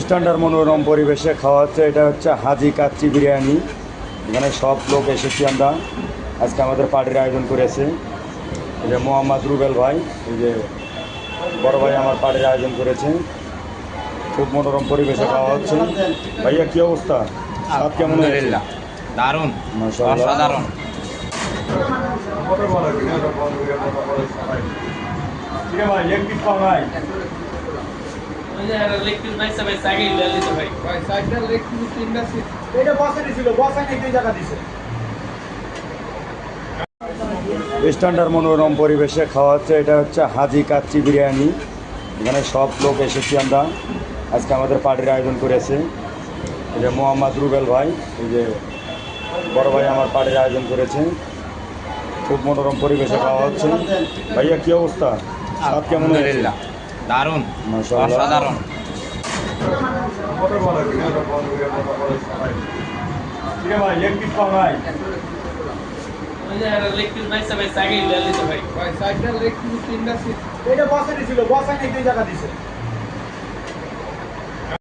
Standard মনোরম পরিবেশে খাওয়া হচ্ছে। এটা হচ্ছে হাজি কাচ্চি বিরিয়ানি। এখানে সব লোক এসেছি আমরা। আজকে আমাদের পার্টির আয়োজন করেছে এই যে মোহাম্মদ রুবেল ভাই, এই যে বড় ভাই আমার পার্টির আয়োজন করেছে। খুব মনোরম পরিবেশে খাওয়া হচ্ছে। ভাইয়া কি অবস্থা, স্বাদ কেমন হয়েছে? দারুণ, মাশাআল্লাহ। অসাধারণ। ভাই এক পিস পাও নাই? স্ট্যান্ডার্ড মনোরম পরিবেশে খাওয়া হচ্ছে। এটা হচ্ছে হাজি কাচ্চি বিরিয়ানি। এখানে সব লোক এসেছি আমরা। আজকে আমাদের পার্টির আয়োজন করেছে এই যে মোহাম্মদ রুবেল ভাই, এই যে বড় ভাই আমার পার্টির আয়োজন করেছে। খুব মনোরম পরিবেশে খাওয়া হচ্ছে। ভাইয়া কি অবস্থা, স্বাদ কেমন হয়েছে? দারুণ, মাশাআল্লাহ। অসাধারণ। ভাই এক পিস পাও নাই? এটা বসে দিছিল, বসে নেই, দুই জায়গা দিছে।